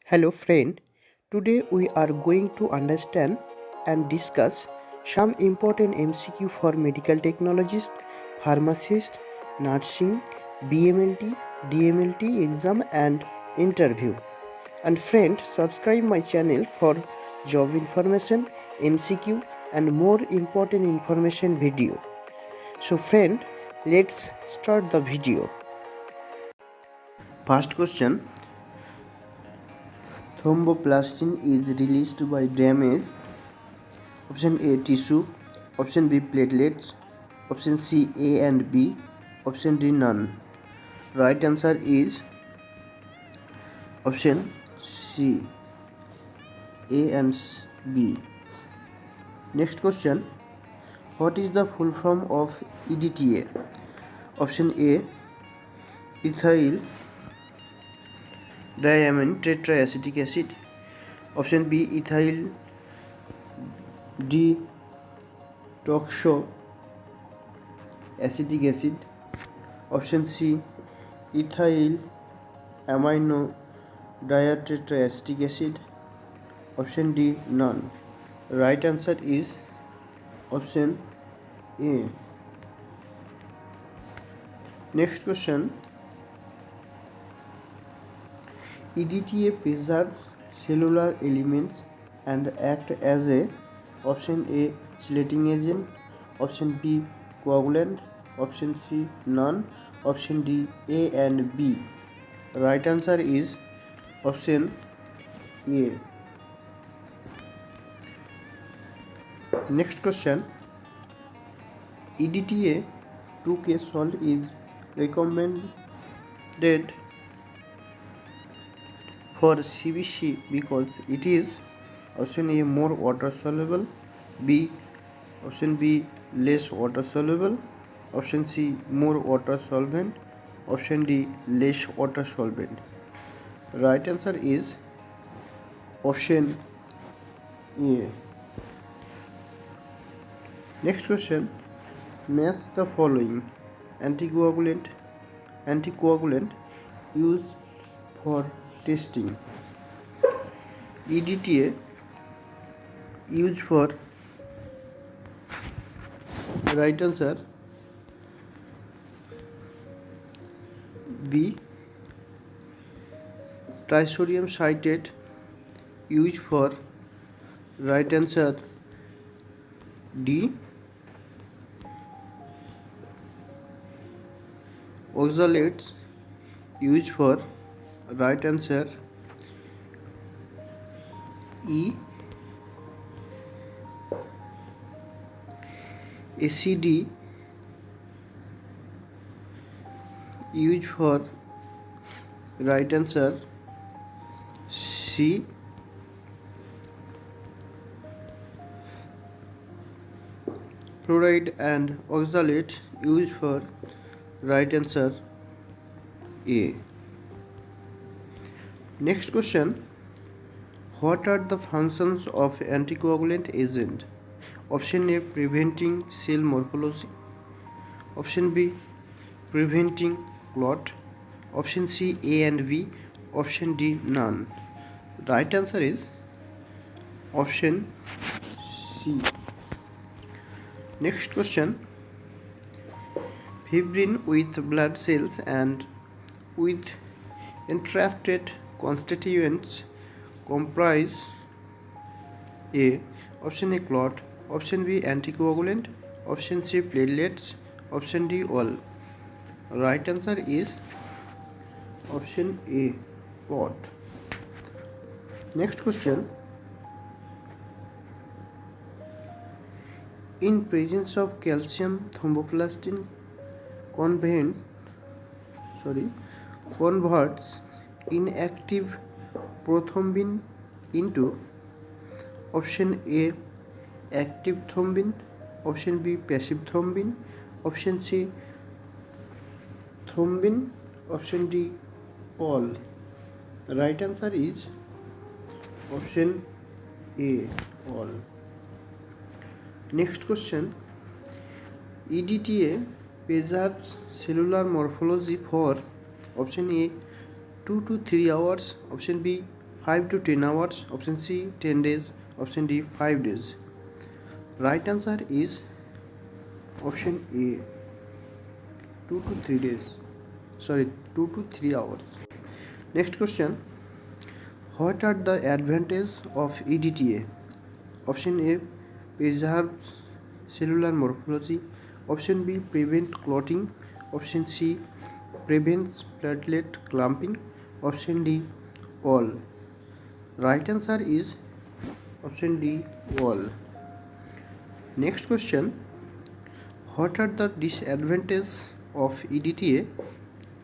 Hello, friend. Today we are going to understand and discuss some important MCQ for medical technologists, pharmacists, nursing, BMLT, DMLT exam and interview. And friend, subscribe my channel for job information, MCQ and more important information video. So friend, let's start the video. First question. Thromboplastin is released by damage. Option A tissue, option B platelets, option C A and B, option D none. Right answer is option C, A and B. Next question. What is the full form of EDTA? Option A ethyl diamine tetraacetic acid. Option B ethyl deoxoacetic acid. Option C ethyl amino diatetraacetic acid. Option D none. Right answer is option A. Next question. EDTA preserves cellular elements and act as a option A chelating agent, option B coagulant, option C none, option D A and B. Right answer is option A. Next question. EDTA 2K salt is recommended for CBC because it is option A more water soluble, option B less water soluble, option C more water solvent, option D less water solvent. Right answer is option A. Next question. Match the following anticoagulant used for testing. EDTA used for right answer B trisodium citrate used for right answer D oxalates used for right answer E ACD used for right answer C fluoride and oxalate used for right answer A. Next question. What are the functions of anticoagulant agent? Option A preventing cell morphology, option B preventing clot, option C A and B, option D none. Right answer is option C. Next question. Fibrin with blood cells and with entrapted constituents comprise A. Option A clot, option B anticoagulant, option C platelets, option D all. Right answer is option A clot. Next question. In presence of calcium thromboplastin converts inactive prothrombin into option A active thrombin, option B passive thrombin, option C thrombin, option D all. Right answer is option A all. Next question. EDTA preserves cellular morphology for option A 2 to 3 hours, option B 5 to 10 hours. Option C 10 days. Option D 5 days. Right answer is option A 2 to 3 days. Sorry, 2 to 3 hours. Next question. What are the advantages of EDTA? Option A preserves cellular morphology. Option B prevent clotting. Option C prevents platelet clumping. Option D all. Right answer is option D all. Next question. What are the disadvantages of EDTA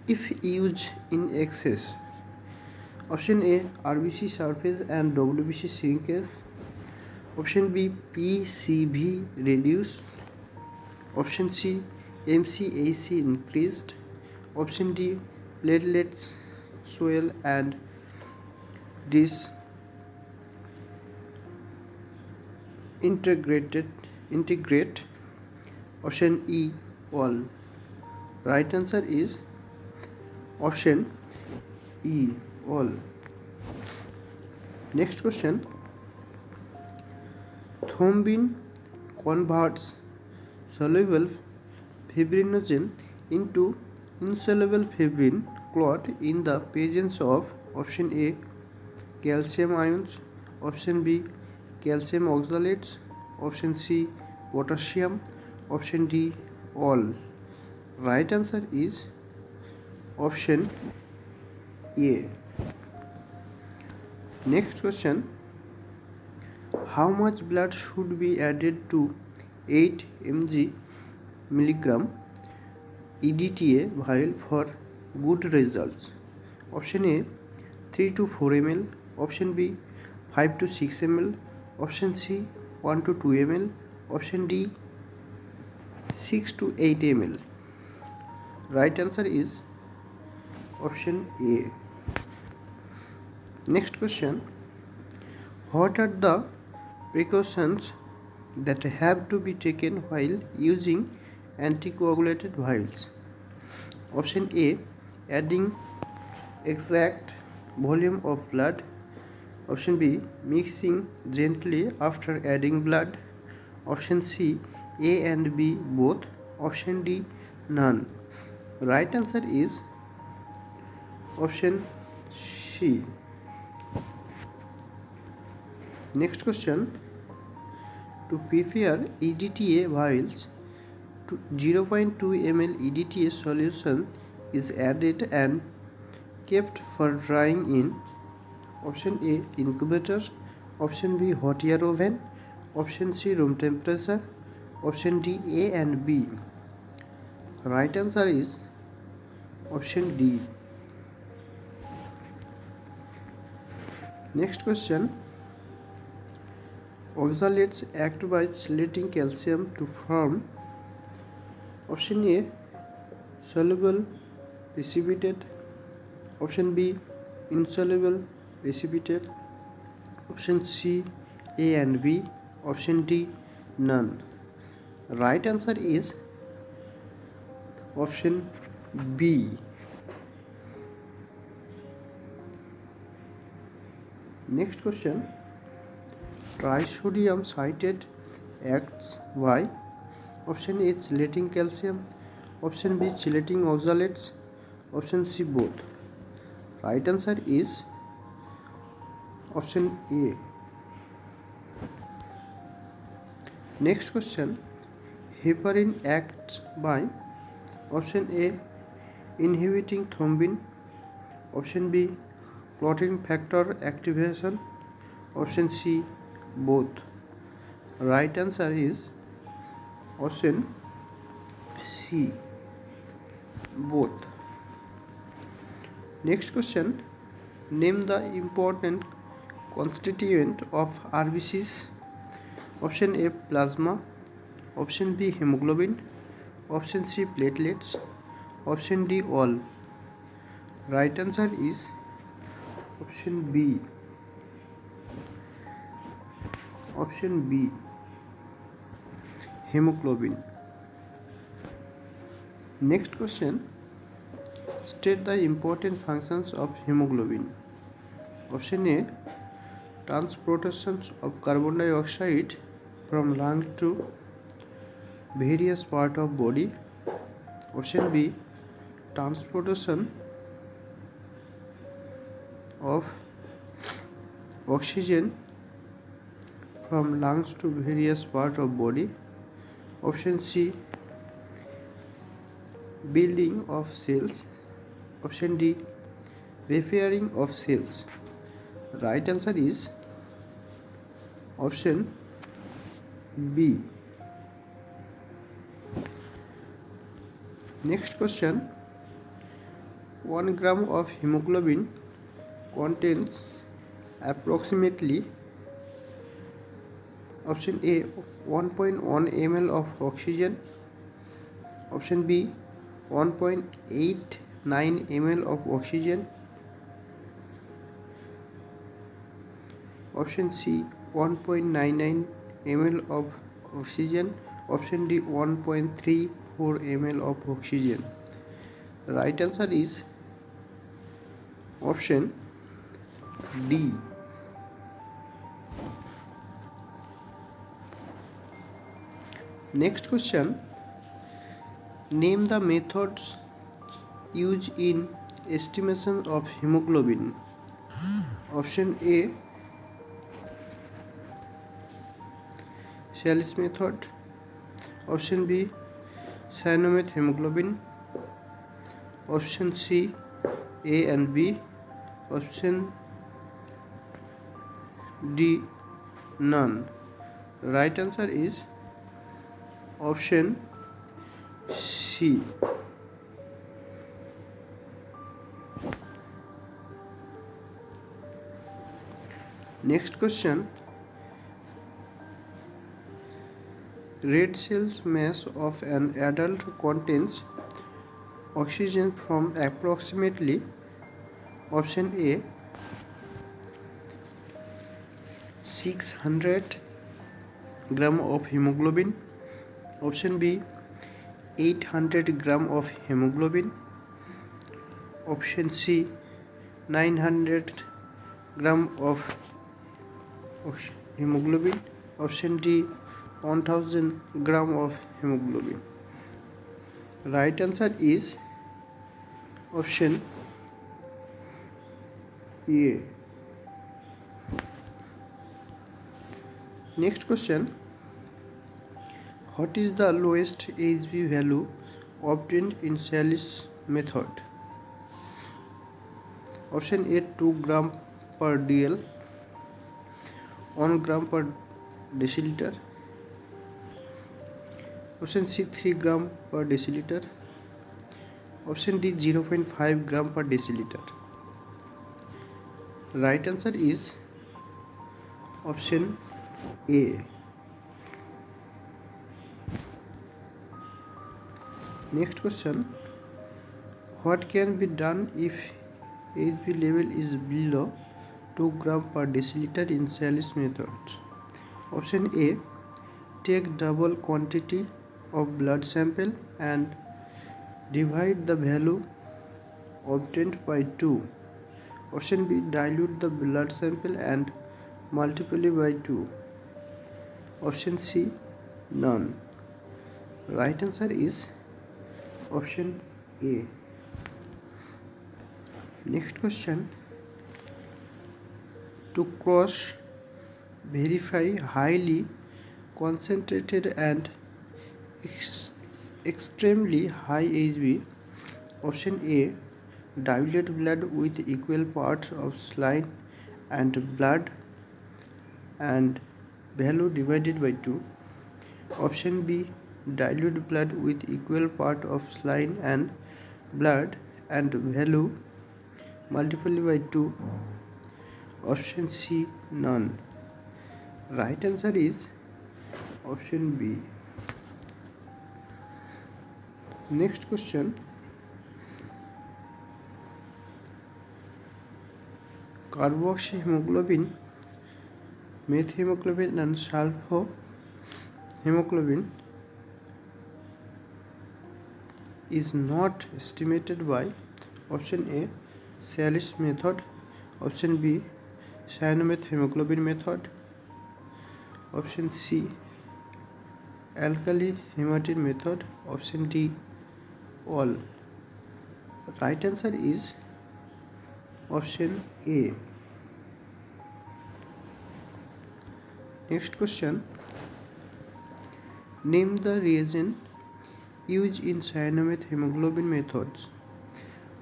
if used in excess? Option A RBC surface and WBC shrinkage. Option B PCV reduced. Option C MCAC increased. Option D platelets swell and integrate. Option E all. Right answer is option E all. Next question. Thrombin converts soluble fibrinogen into insoluble fibrin clot in the presence of option A calcium ions, option B calcium oxalates, option C potassium, option D all. Right answer is option A. Next question. How much blood should be added to 8 mg EDTA vial for good results? Option A 3 to 4 ml, option B 5 to 6 ml, option C 1 to 2 ml, option D 6 to 8 ml. Right answer is option A. Next question. What are the precautions that have to be taken while using anticoagulated vials? Option A adding exact volume of blood. Option B mixing gently after adding blood. Option C A and B both. Option D none. Right answer is option C. Next question. To prepare EDTA vials, 0.2 ml EDTA solution is added and kept for drying in option A incubator, option B hot air oven, option C room temperature, option D A and B. Right answer is option D. Next question. Oxalates act by chelating calcium to form option A soluble precipitate, option B insoluble precipitate, option C A and B, option D none. Right answer is option B. Next question. Trisodium citrate acts by option A chelating calcium, option B chelating oxalates, option C both. Right answer is option A. Next question. Heparin acts by option A inhibiting thrombin, option B clotting factor activation, option C both. Right answer is option C both. Next question. Name the important constituent of RBCs. Option A plasma, option B hemoglobin, option C platelets, option D all. Right answer is option B. Option B hemoglobin. Next question. State the important functions of hemoglobin. Option A, transportation of carbon dioxide from lung to various part of body. Option B, transportation of oxygen from lungs to various part of body. Option C, building of cells. Option D, repairing of cells. Right answer is option B. Next question. 1 gram of hemoglobin contains approximately option A, 1.1 ml of oxygen. Option B, 1.89 ml of oxygen. Option C, 1.99 ml of oxygen. Option D, 1.34 ml of oxygen. The right answer is option D. Next question. Name the methods used in estimation of hemoglobin. Option A, Shallis method. Option B, cyanomet hemoglobin. Option C, A and B. Option D, none. Right answer is option C. Next question. Red cells mass of an adult contains oxygen from approximately option A, 600 gram of hemoglobin. Option B, 800 gram of hemoglobin. Option C, 900 gram of hemoglobin. Option D, 1000 gram of hemoglobin. Right answer is option A. Next question. What is the lowest HB value obtained in Shallis method? Option A, 2 gram per dl, 1 gram per deciliter. Option C, 3 gram per deciliter. Option D, 0.5 gram per deciliter. Right answer is option A. Next question. What can be done if HB level is below 2 gram per deciliter in Shallis method? Option A, take double quantity of blood sample and divide the value obtained by 2. Option B, dilute the blood sample and multiply by 2. Option C, none. Right answer is option A. Next question. To cross verify highly concentrated and extremely high HB. Option A, dilute blood with equal parts of saline and blood and value divided by 2. Option B, dilute blood with equal part of saline and blood and value multiplied by 2. Option C, none. Right answer is option B. Next question. Carboxyhemoglobin, methemoglobin and sulfohemoglobin is not estimated by option A, Shallis method. Option B, cyanomet hemoglobin method. Option C, alkali hematine method. Option D, all. Right answer is option A. Next question, name the reagent used in cyanomet hemoglobin methods.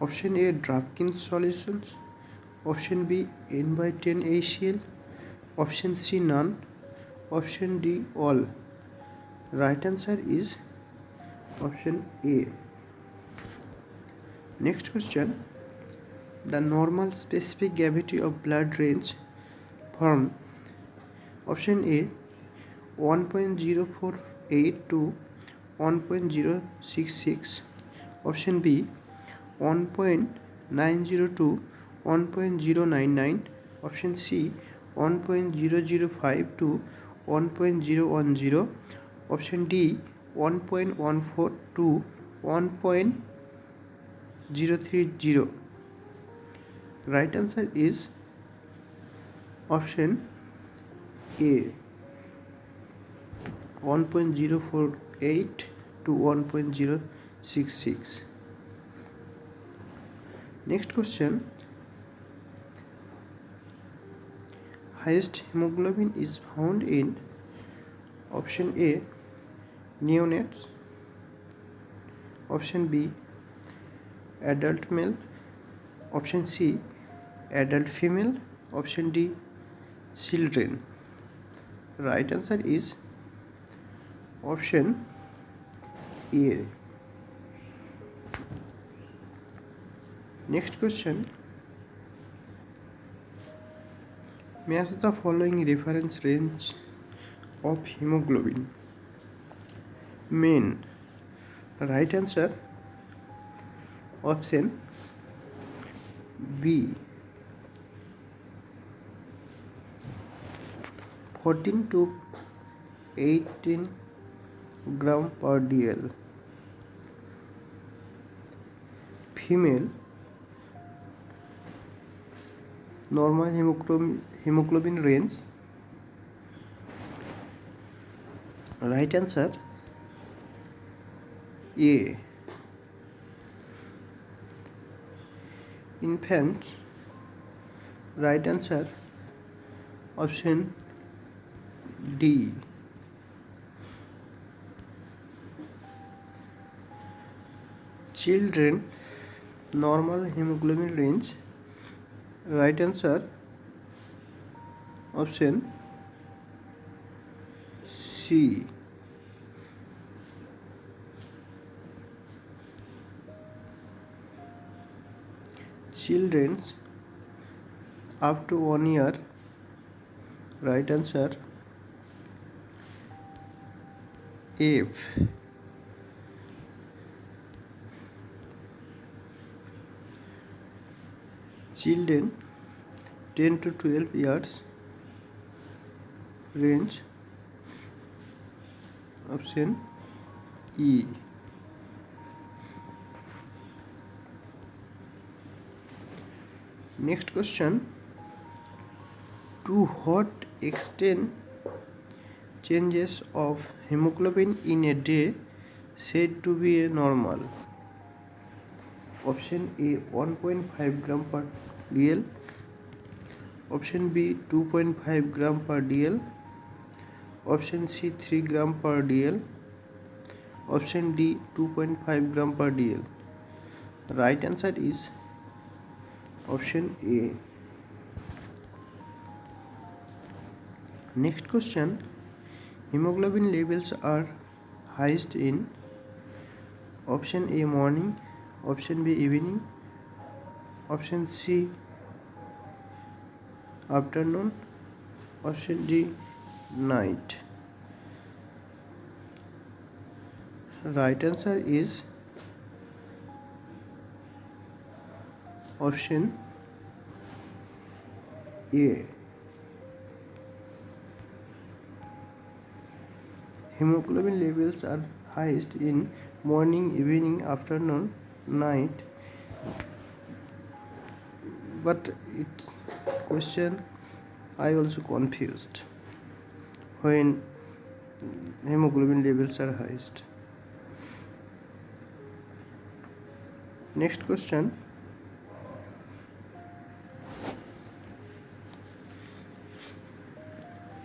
Option A, Drapkins solutions. Option B, N by 10 ACl. Option C, none. Option D, all. Right answer is option A. Next question, the normal specific gravity of blood range from option A 1.048 to 1.066, option B 1.90 to 1.099, option C 1.005 to 1.010, option D 1.14 to 1.030. Right answer is option A, 1.048 to 1.066. Next question, highest hemoglobin is found in option A, neonates, option B, adult male, option C, adult female, option D, children. Right answer is option A. Next question, match the following reference range of hemoglobin. Men. Right answer option B, 14 to 18 gram per dl. Female, normal hemoglobin range. Right answer A. Infants. Right answer option D. Children, normal hemoglobin range. Right answer option C. Children's up to 1 year. Right answer F. Children 10 to 12 years range. Option E. Next question, to what extent changes of hemoglobin in a day said to be a normal? Option A, 1.5 gram per dl. Option B, 2.5 gram per dl. Option C, 3 gram per dl. Option D, 2.5 gram per dl. Right answer is option A. Next question, hemoglobin levels are highest in option A, morning, option B, evening, option C, afternoon, option D, night. Right answer is option A. Hemoglobin levels are highest in morning, evening, afternoon, night. But it's question I also confused when hemoglobin levels are highest. Next question.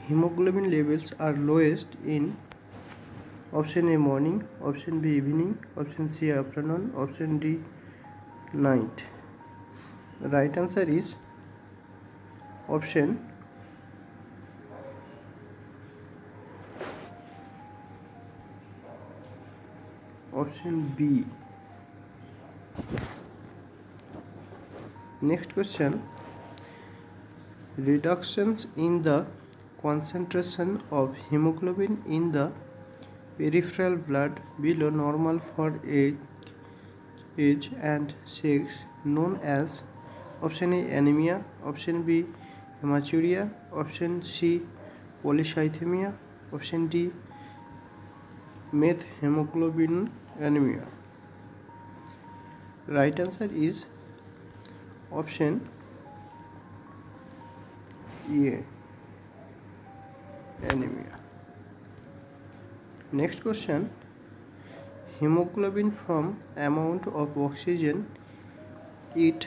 Hemoglobin levels are lowest in option A morning, option B evening, option C afternoon, option D night. The right answer is option B. Next question. Reductions in the concentration of hemoglobin in the peripheral blood below normal for age and sex known as option A anemia, option B hematuria, option C polycythemia, option D methemoglobin anemia. Right answer is option A anemia. Next question. Hemoglobin from amount of oxygen it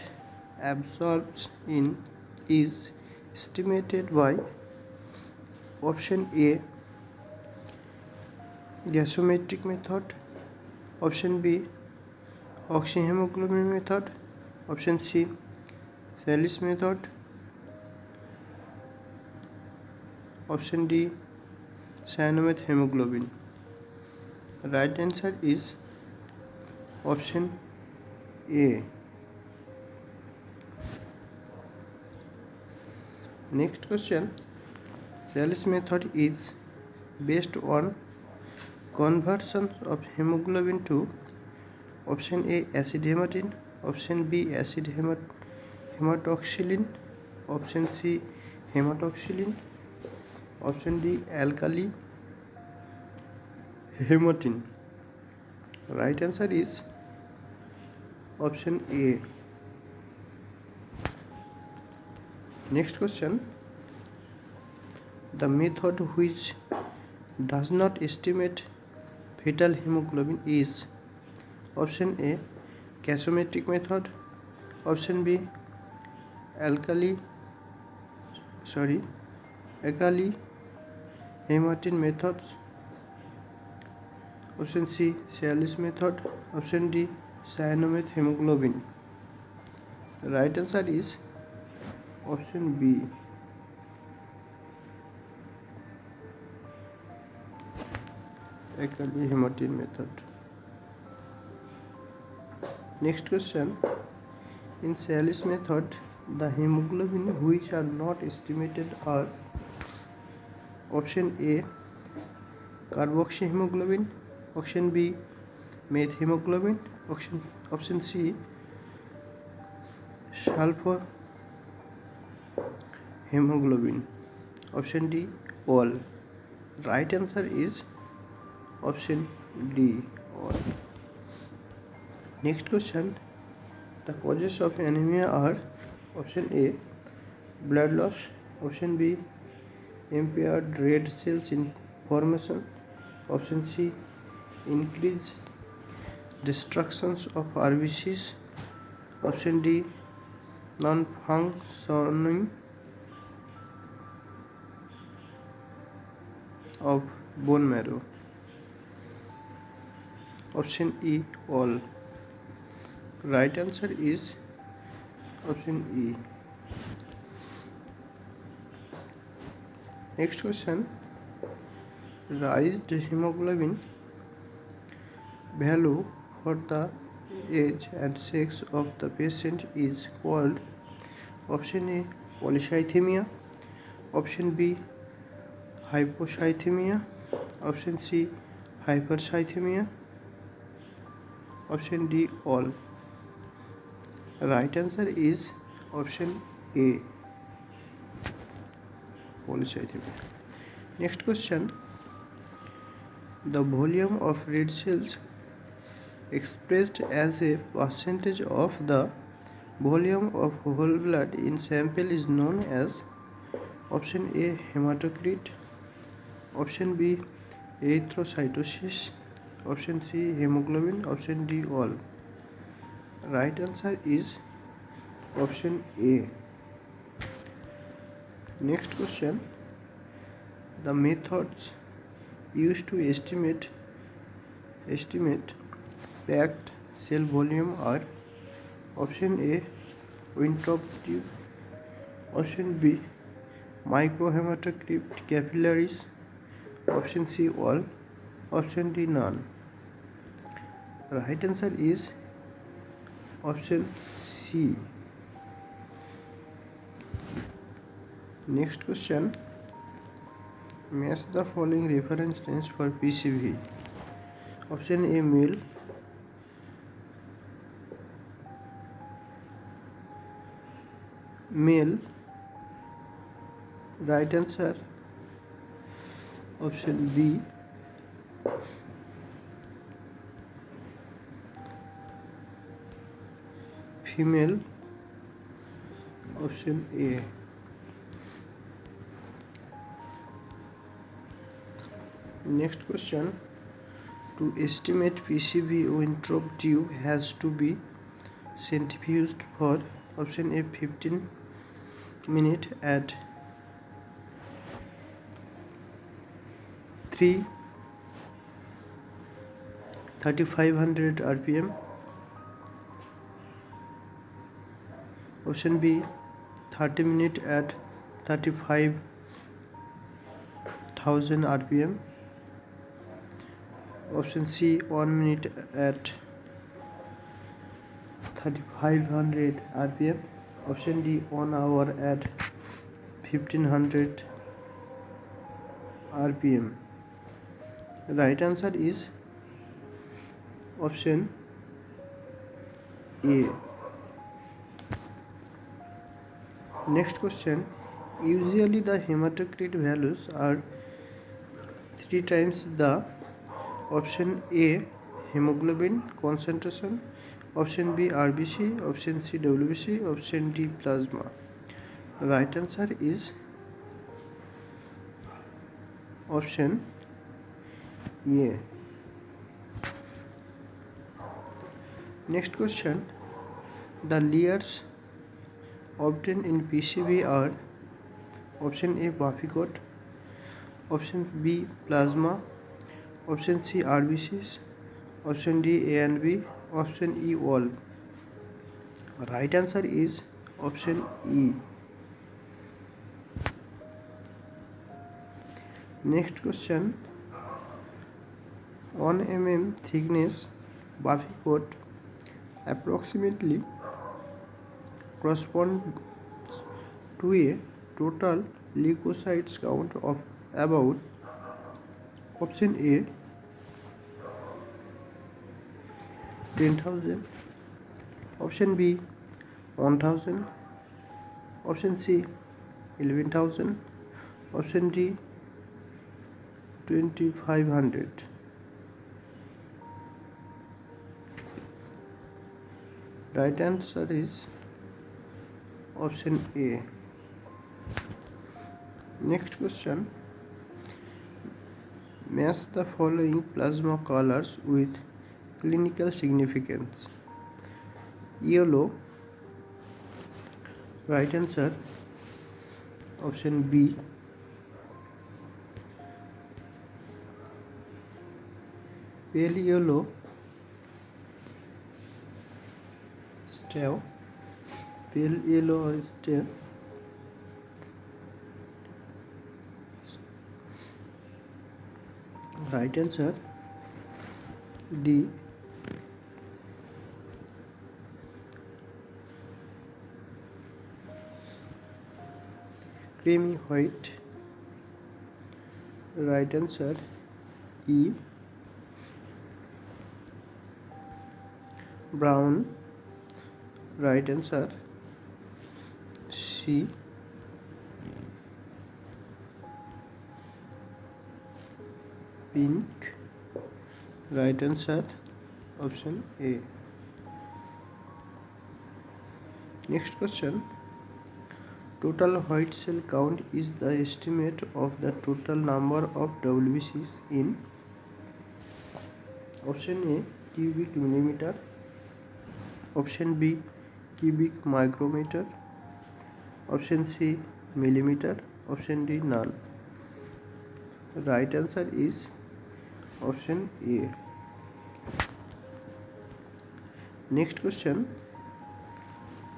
absorbs in is estimated by option A gasometric method, option B oxyhemoglobin method, option C Sellis method, option D cyanomet hemoglobin. Right answer is option A. Next question. Sellis method is based on conversion of hemoglobin to option A acid hematine, option B acid hematoxylin, option C hematoxylin, option D alkali hematine. Right answer is option A. Next question. The method which does not estimate fetal hemoglobin is option A gasometric method, option B alkali hematine methods, option C Sellis method, option D cyanomet hemoglobin. The right answer is option B. Alkali hematine method. Next question. In Sellis method, the hemoglobin which are not estimated are option A carboxyhemoglobin, option B methemoglobin, option C sulfur hemoglobin, option D all. Right answer is option D all. Next question. The causes of anemia are option A blood loss, option B impaired red cells in formation, option C increased destructions of RBCs, option D non-functioning of bone marrow, option E all. Right answer is option E. Next question. Raised hemoglobin value for the age and sex of the patient is called option A polycythemia, option B hypocythemia, option C hypercythemia, option D all. Right answer is option A polycythemia. Next question. The volume of red cells expressed as a percentage of the volume of whole blood in sample is known as Option A hematocrit. Option B erythrocytosis. Option C hemoglobin. Option D all. Right answer is option A. Next question. The methods used to estimate packed cell volume are: option A Winthrop's tube, option B microhematocrit capillaries, option C all, option D none. Right answer is option C. Next question. Match the following reference range for PCV. Option A male. Right answer option B female. Option A. Next question. To estimate PCV, Winthrop tube has to be centrifuged for: option A 15 minutes at 3500 rpm, option B 30 minutes at 35,000 rpm, option C 1 minute at 3500 rpm, option D 1 hour at 1500 rpm. Right answer is option A. Next question. Usually the hematocrit values are 3 times the: option A hemoglobin concentration, option B RBC, option C WBC, option D plasma. Right answer is option A. Next question. The layers obtained in PCB are: option A Buffy-coat, option B plasma, option C RBCs, option D A and B, option E all. Right answer is option E. Next question. 1 mm thickness Buffy-coat approximately corresponds to a total leukocytes count of about: option A 10,000, option B 1,000, option C 11,000, option D 2,500. Right answer is option A. Next question. Match the following plasma colors with clinical significance. Yellow. Right answer option B. Pale yellow stave. Pale yellow or stave. Right answer D. Creamy white. Right answer E. Brown. Right answer C. Pink. Right answer option A. Next question. Total white cell count is the estimate of the total number of WBCs in option A cubic millimeter, option B cubic micrometer, option C millimeter, option D none. Right answer is option A. Next question.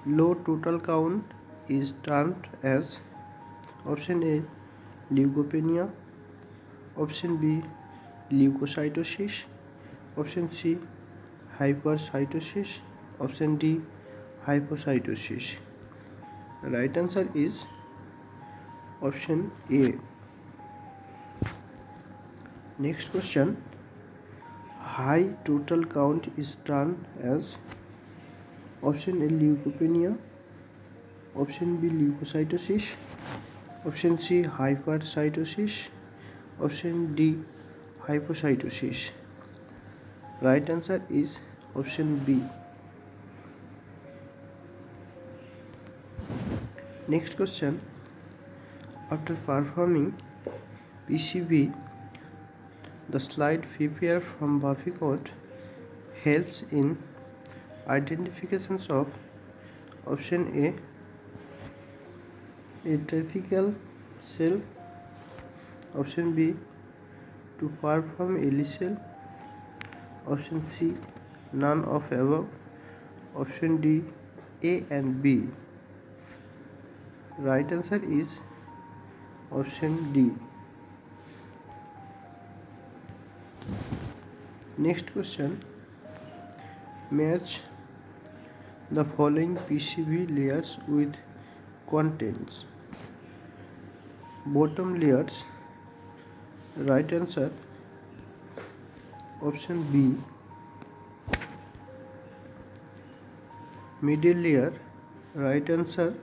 Low total count is termed as option A leukopenia, option B leukocytosis, option C hypercytosis, option D hypocytosis. Right answer is option A. Next question. High total count is termed as option A leukopenia, option B leukocytosis, option C hypercytosis, option D hypocytosis. Right answer is option B. Next question. After performing PCV, the slide prepared from Buffy code helps in identifications of option A atypical cell, option B to perform ELICEL, option C none of above, option D A and B. Right answer is option D. Next question. Match the following PCB layers with contents. Bottom layers. Right answer option B. Middle layer. Right answer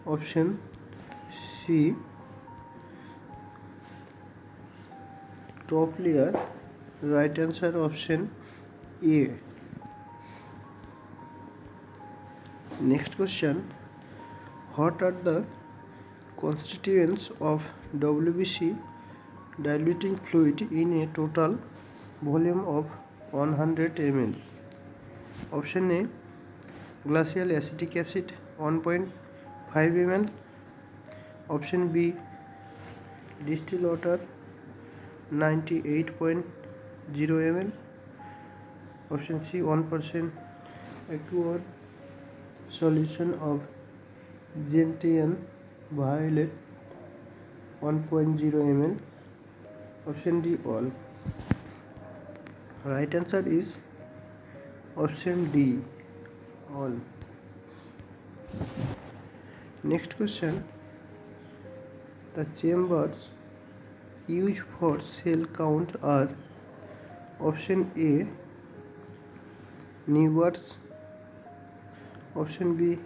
option C. Top layer. Right answer option A. Next question. What are the constituents of WBC diluting fluid in a total volume of 100 ml? Option A glacial acetic acid 1.5 ml, option B distilled water 98.0 ml, option C 1% aqueous solution of gentian violet 1.0 ml, option D all. Right answer is option D all. Next question. The chambers used for cell count are option A Newbart's, option B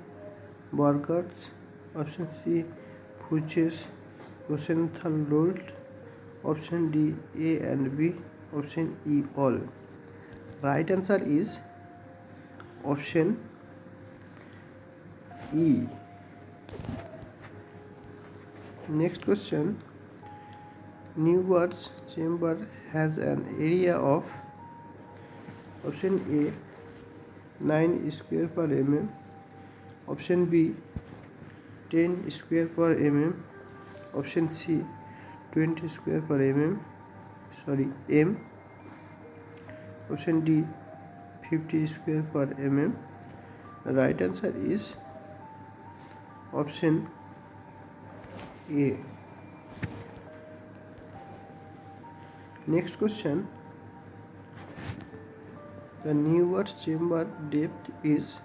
Burghardt, option C Fuchs Rosenthal ruled, option D A and B, option E all. Right answer is option E. Next question. Newbart's chamber has an area of option A 9 square per mm, option B 10 square per mm, option C 20 square per m, option D 50 square per mm. Right answer is option A. Next question. The Newbart's chamber depth is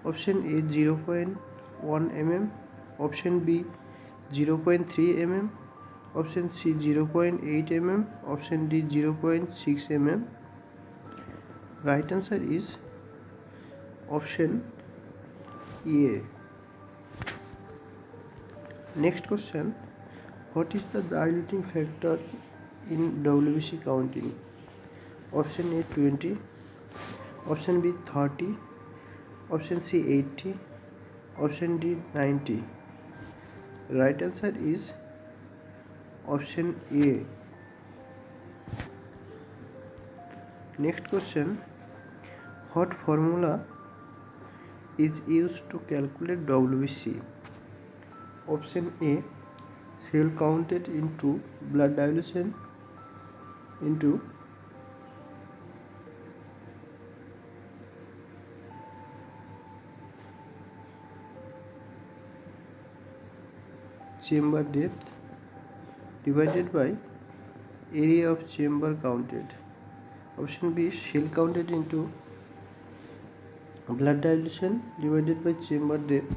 option A 0.1 mm, option B 0.3 mm, option C 0.8 mm, option D 0.6 mm. Right answer is option A. Next question. What is the diluting factor in WBC counting? Option A 20, option B 30, option C 80, option D 90. Right answer is option A. Next question. What formula is used to calculate WBC? Option A, cell counted into blood dilution into chamber depth divided by area of chamber counted. Option B, cell counted into blood dilution divided by chamber depth.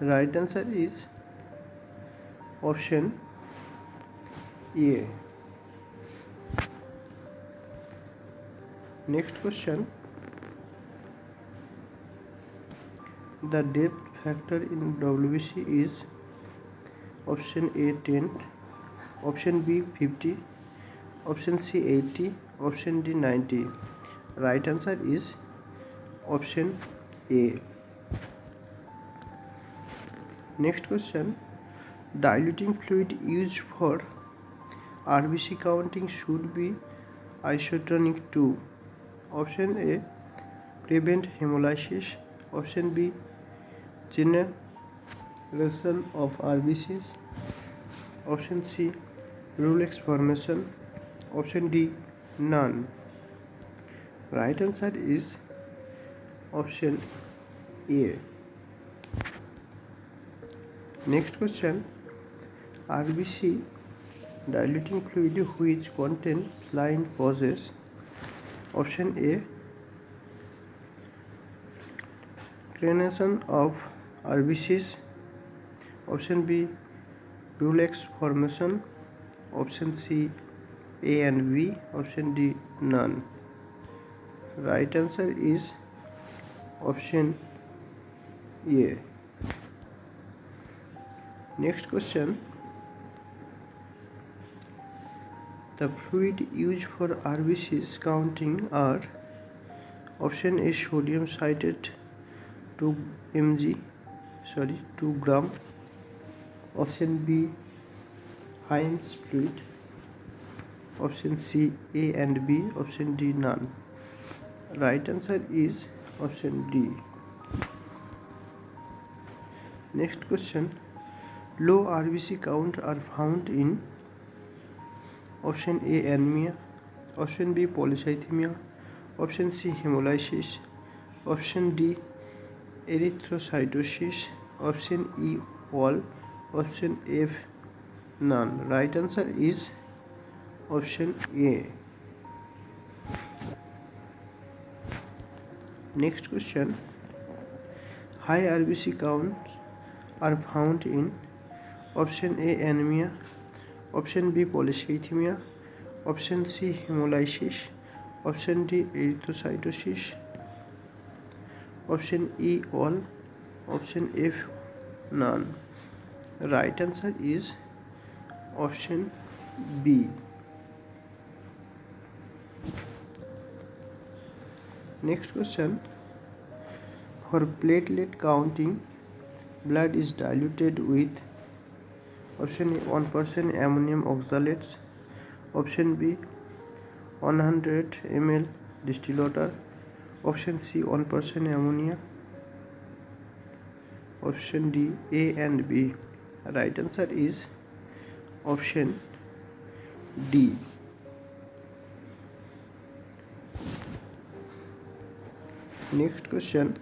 Right answer is option A. Next question. The depth factor in WBC is option A 10, option B 50, option C 80, option D 90. Right answer is option A. Next question. Diluting fluid used for RBC counting should be isotonic to option A, prevent hemolysis, option B, generation of RBCs, option C, Rulex formation, option D, none. Right answer is option A. Next question. RBC diluting fluid which contains saline causes option A, crenation of RBCs, option B, Rulex formation, option C A and B, option D none. Right answer is option A. Next question. The fluid used for RBCs counting are option A, sodium citrate 2 gram, option B, Heinz fluid, option C A and B, option D none. Right answer is option D. Next question. Low RBC count are found in option A anemia, option B polycythemia, option C hemolysis, option D erythrocytosis, option E all, option F none. Right answer is option A. Next question. High RBC counts are found in option A anemia, option B polycythemia, option C hemolysis, option D erythrocytosis, option E all, option F none. Right answer is option B. Next question. For platelet counting, blood is diluted with option A 1% ammonium oxalates, option B 100 ml distilled water, option C 1% ammonia, option D A and B. Right answer is option D. Next question.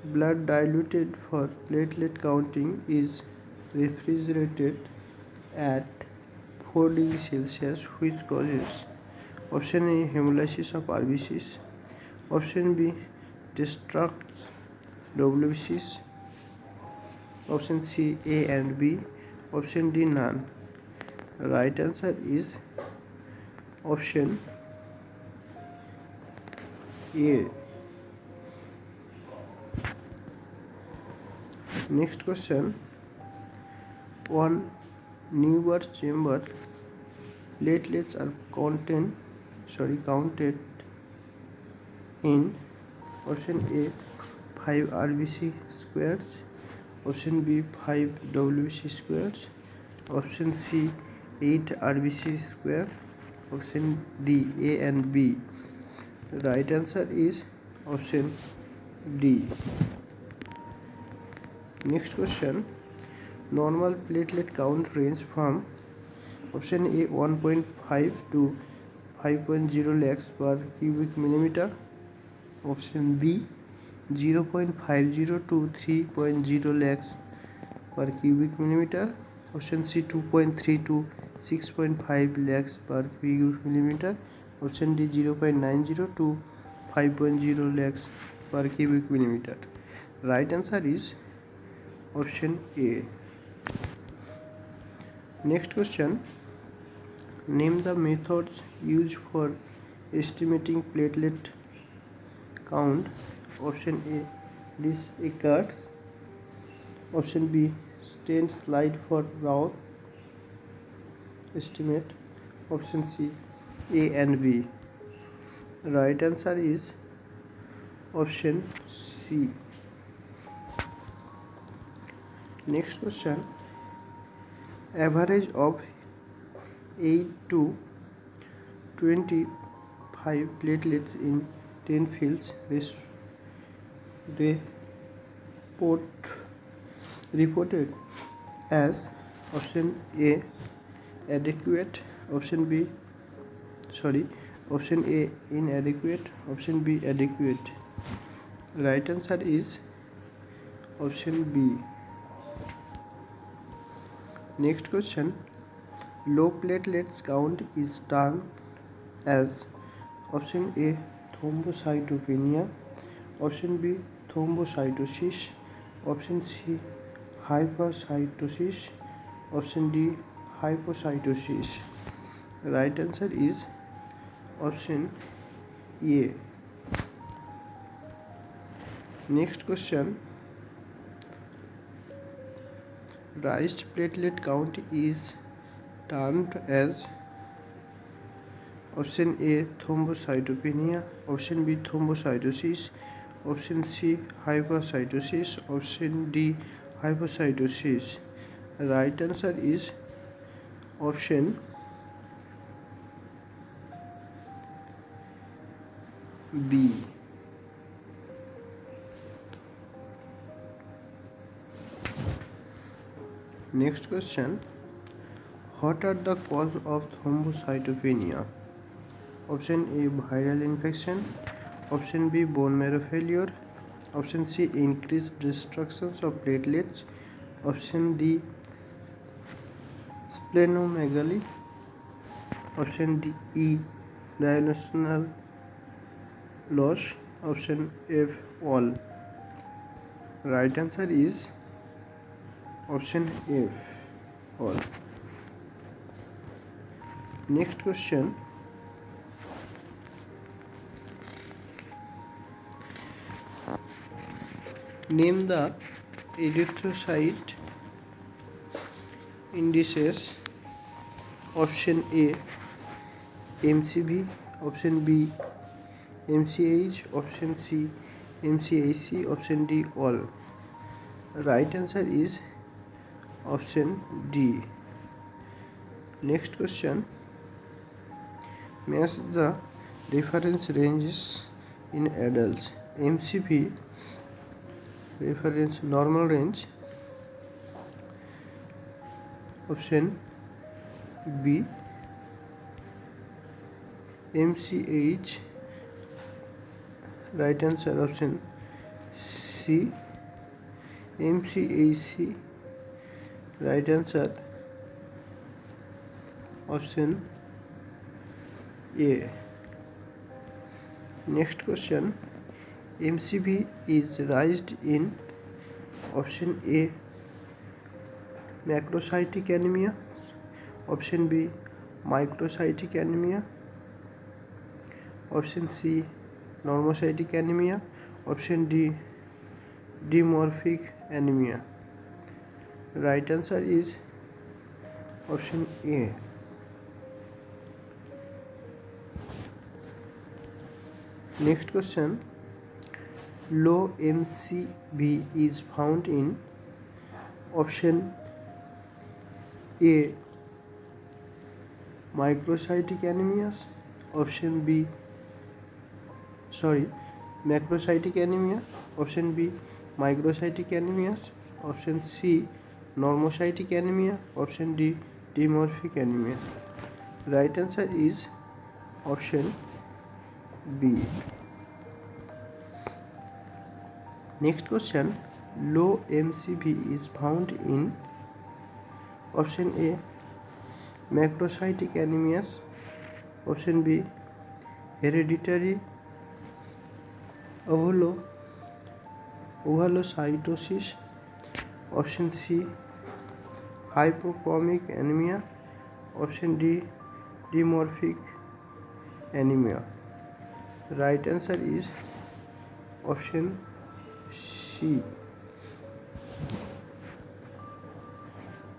Blood diluted for platelet counting is refrigerated at 4 degrees Celsius, which causes option A hemolysis of RBCs, option B destructs WBCs, option C A and B, option D none. Right answer is option A. Next question. On Newer chamber, platelets are counted in option A 5 RBC squares, Option B 5 WBC squares. Option C 8 RBC square. Option D A and B. Right answer is option D. Next question. Normal platelet count range from option A 1.5 to 5.0 lakhs per cubic millimeter. Option B 0.50 to 3.0 lakhs per cubic millimeter. Option C 2.3 to 6.5 lakhs per cubic millimeter. Option D 0.90 to 5.0 lakhs per cubic millimeter. Right answer is option A. Next question. Name the methods used for estimating platelet count. Option A Disch-Eckert. Option B Stein slide for raw estimate. Option C A and B. Right answer is option C. Next question. Average of 8 to 25 platelets in 10 fields reported as option A adequate, option A inadequate, option B adequate. Right answer is option B. Next question. Low platelets count is termed as option A thrombocytopenia, option B thrombocytosis, option C hypercytosis, option D hypocytosis. Right answer is option A. Next question. Raised platelet count is termed as option A thrombocytopenia, option B thrombocytosis, option C hypercytosis, option D hypocytosis. Right answer is option B. Next question. What are the cause of thrombocytopenia? Option A viral infection, option B bone marrow failure, option C increased destructions of platelets, option D splenomegaly, option D E dimensional loss, option F all. Right answer is option F all. Next question. Name the erythrocyte indices. Option A MCV, option B MCH, option C MCAC, option D all. Right answer is option D. Next question. Match the reference ranges in adults. MCV reference normal range, option B MCH. Right answer option C MCAC. Right answer option A. Next question. MCV is raised in option A macrocytic anemia, option B microcytic anemia, option C normocytic anemia, option D dimorphic anemia. Right answer is option A. Next question. Low MCV is found in Option A, microcytic anemia. Option B, macrocytic anemia. Option B, microcytic anemia. Option C, normocytic anemia. Option D, dimorphic anemia. Right answer is option B. Next question, low MCV is found in option A, macrocytic anemia. Option B, hereditary ovalocytosis. Option C, hypochromic anemia. Option D, dimorphic anemia. Right answer is option C.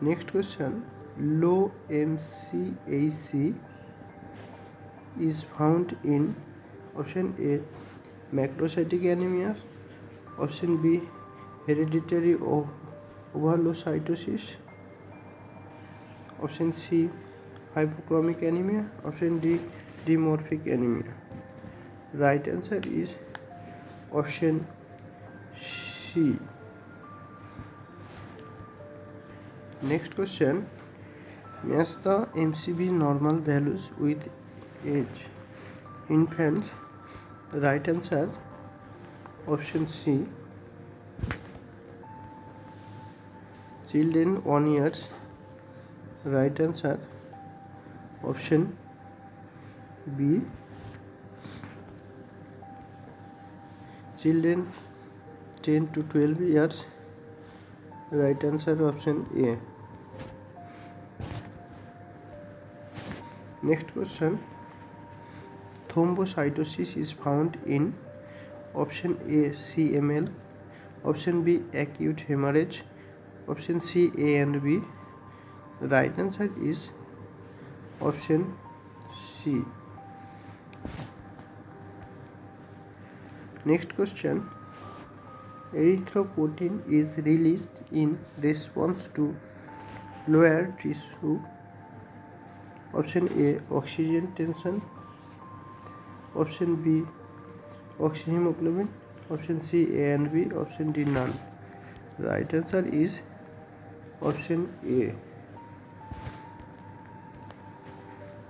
Next question, low MCAC is found in option A, macrocytic anemia. Option B, hereditary ovalocytosis. Option C, hypochromic anemia. Option D, dimorphic anemia. Right answer is option C. Next question, match the MCV normal values with age. Infants. Right answer option C. Children 1 years. Right answer option B. Children 10 to 12 years. Right answer option A. Next question, thrombocytosis is found in option A, CML. Option B, acute hemorrhage. Option C, A and B. Right answer is option C. Next question, erythropoietin is released in response to lower tissue. Option A, oxygen tension. Option B, oxyhemoglobin. Option C, A and B. Option D, none. Right answer is option A.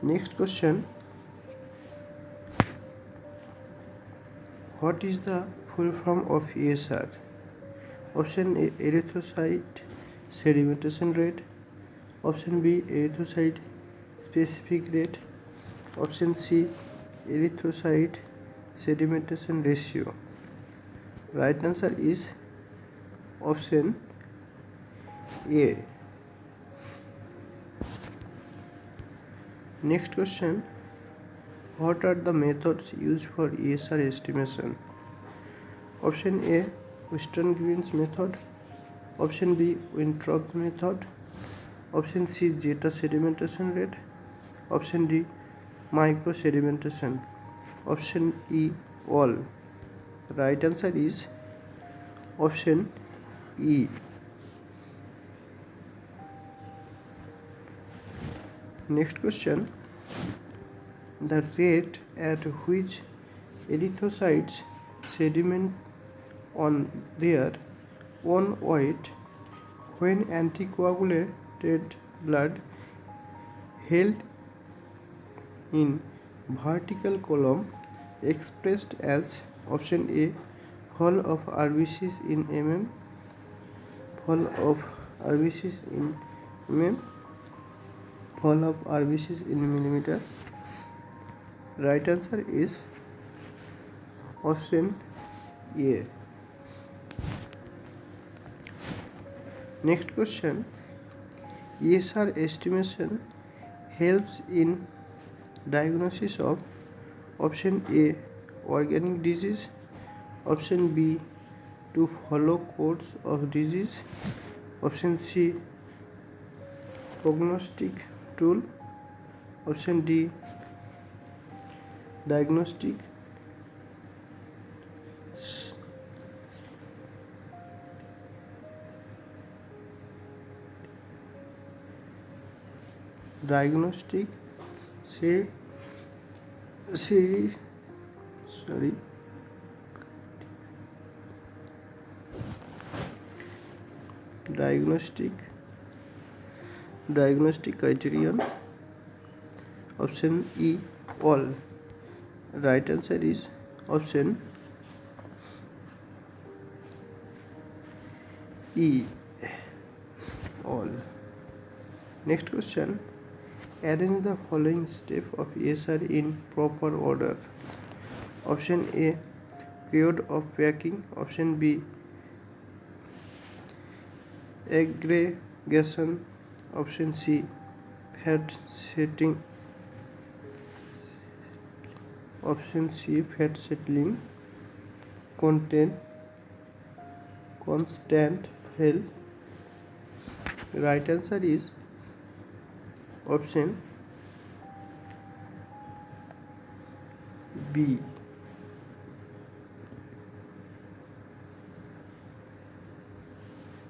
Next question, what is the full form of ESR? Option A, erythrocyte sedimentation rate. Option B, erythrocyte specific rate. Option C, erythrocyte sedimentation ratio. Right answer is option A. Next question, what are the methods used for ESR estimation? Option A, Western Green's method. Option B, Wintrob's method. Option C, Zeta sedimentation rate. Option D, micro sedimentation. Option E, all. Right answer is option E. Next question, the rate at which erythrocytes sediment on their own weight when anticoagulated blood held in vertical column expressed as option A, fall of RBCs in mm, fall of RBCs in mm, fall of RBCs in millimeter. Right answer is option A. Next question, ESR estimation helps in diagnosis of option A, organic disease. Option B, to follow course of disease. Option C, prognostic tool. Option D, diagnostic. diagnostic se- se- sorry diagnostic criterion. Option E, all. Right answer is option E, all. Next question. Arrange the following step of ESR in proper order. Option A, period of packing. Option B, aggregation. Option C, fat setting. Option C, fat settling. Content constant fail. Right answer is option B.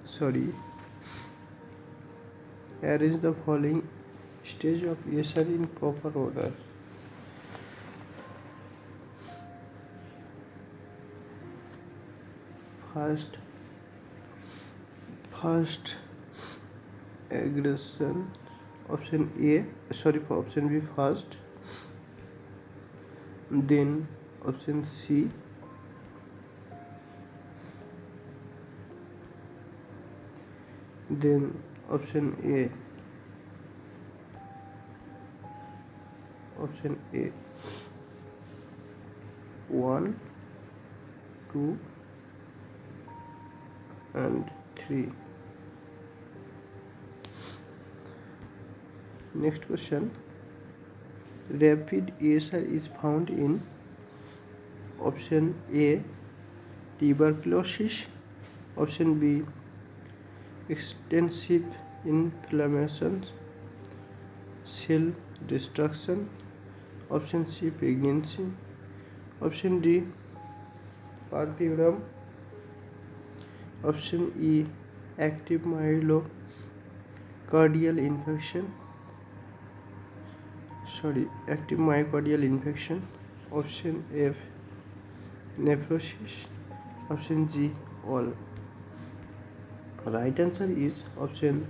Sorry. Arrange the following stage of ESR in proper order. First aggression. Option A. Sorry, for option B first. Then option C. Then option A. Option A. 1, 2 and 3. Next question. Rapid ESR is found in option A, tuberculosis. Option B, extensive inflammation, cell destruction. Option C, pregnancy. Option D, perfurum. Option E, active myocardial infection. Active myocardial infection. Option F, nephrosis. Option G, all. Right answer is option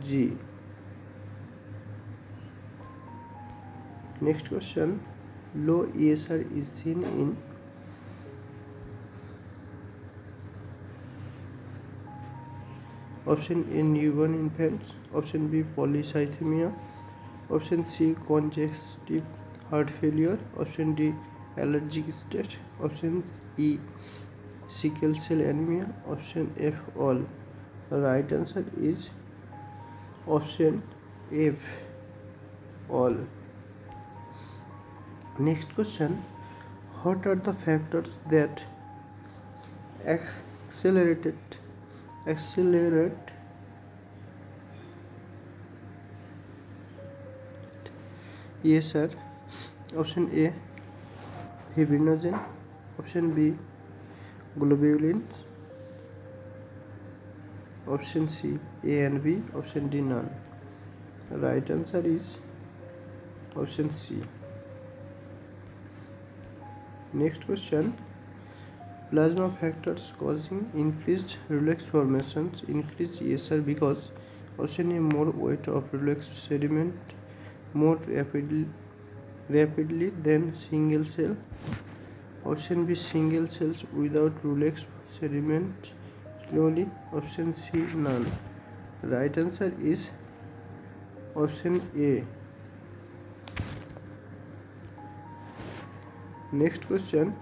G. Next question. Low ESR is seen in option A, newborn infants. Option B, polycythemia. Option C, congestive heart failure. Option D, allergic state. Option E, sickle cell anemia. Option F, all. The right answer is option F, all. Next question. What are the factors that accelerate ESR? Option A, fibrinogen. Option B, globulins. Option C, A and B. Option D, none. Right answer is option C. Next question. Plasma factors causing increased relax formations increase ESR because option A, more weight of relax sediment more rapidly than single cell. Option B, single cells without relax sediment slowly. Option C, none. Right answer is option A. Next question.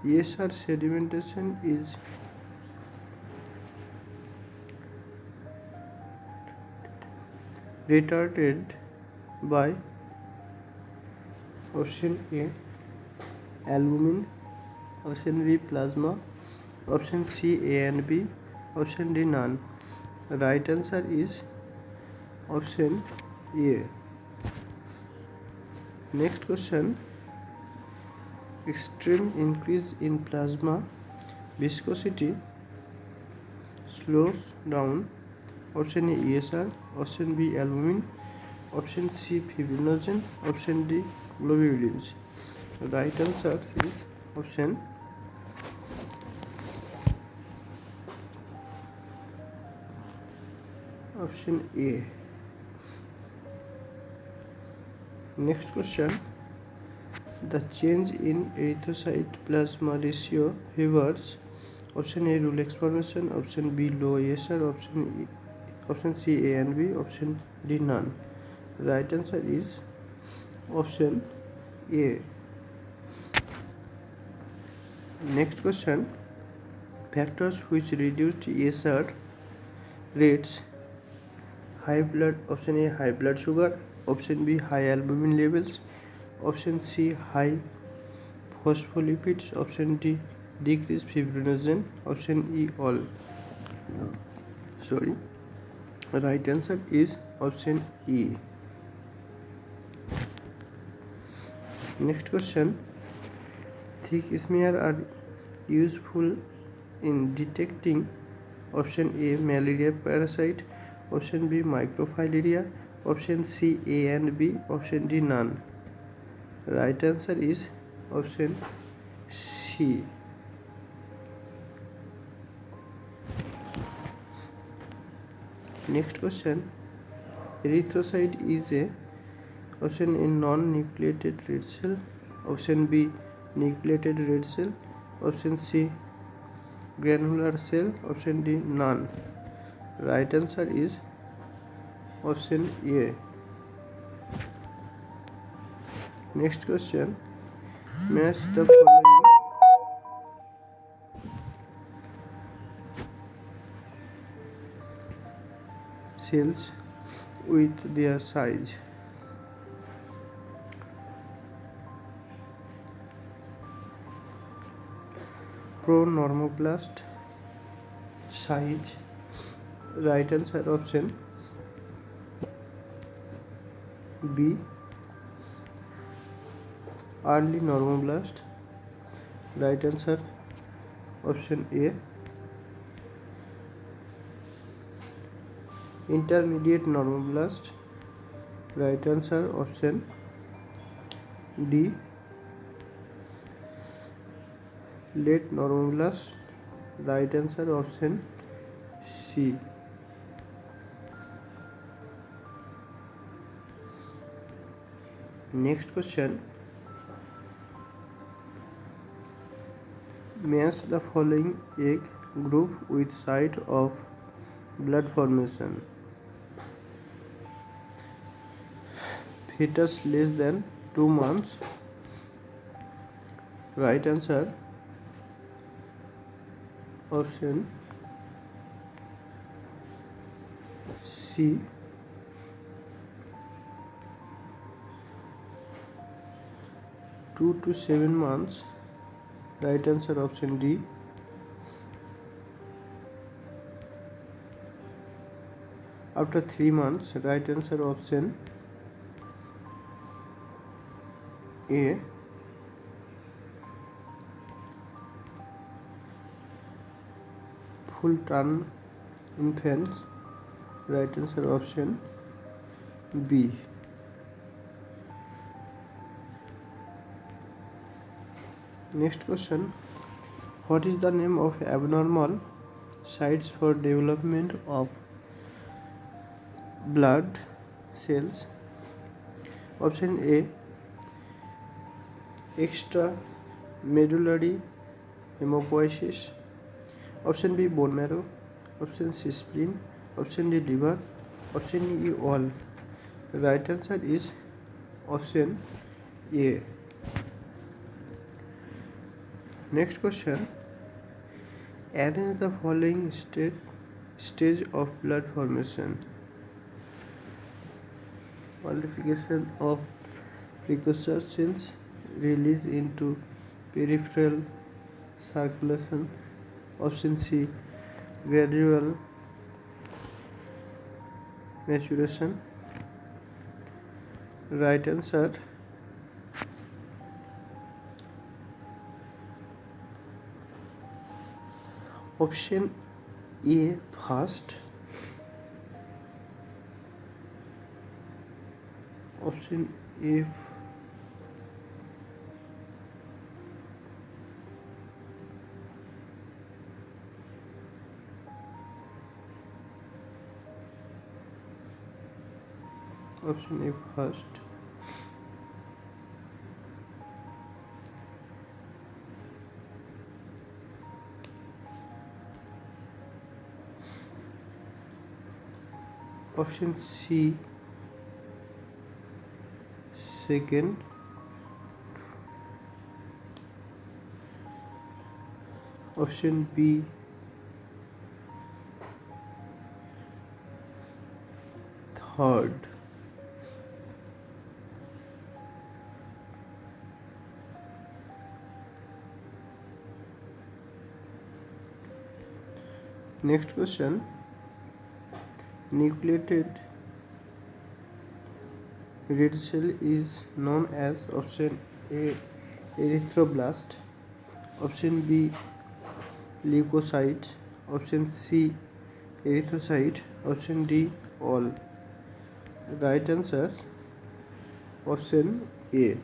ESR sedimentation is retarded by option A, albumin. Option B, plasma. Option C, A and B. Option D, none. Right answer is option A. Next question. Extreme increase in plasma viscosity slows down. Option A, ESR. Option B, albumin. Option C fibrinogen. Option D globulins. Right answer is option A. Next question. The change in erythrocyte plasma ratio favors option A Rulex formation, option B low ESR, option C A and B, option D none. Right answer is option A. Next question. Factors which reduced ESR rates: option A high blood sugar, option B high albumin levels, option C high phospholipids, option D decreased fibrinogen, option E all. Right answer is option E. Next question. Thick smear are useful in detecting option A malaria parasite, option B microfilaria, option C A and B, option D none. Right answer is option C. Next question. Erythrocyte is a option A non-nucleated red cell, option B nucleated red cell, option C granular cell, option D none. Right answer is option A. Next question. Match the following cells with their size. Pronormoblast size. Right answer option B. Early normoblast. Right answer option A. Intermediate normoblast. Right answer option D. Late normoblast. Right answer option C. Next question. Match the following egg group with site of blood formation. Fetus less than 2 months. Right answer option C. 2 to 7 months. Right answer option D. After 3 months. Right answer option A. Full term infants. Right answer option B. Next question. What is the name of abnormal sites for development of blood cells? Option A extramedullary hematopoiesis, option B bone marrow, option C spleen, option D liver, option E all. Right answer is option A. Next question. Arrange the following stage of blood formation. Qualification of precursor cells, release into peripheral circulation, option C gradual maturation. Right answer option A first. Option A. Option A first. Option C second. Option B third. Next question. Nucleated red cell is known as option A erythroblast, option B leukocyte, option C erythrocyte, option D all. Right answer option A.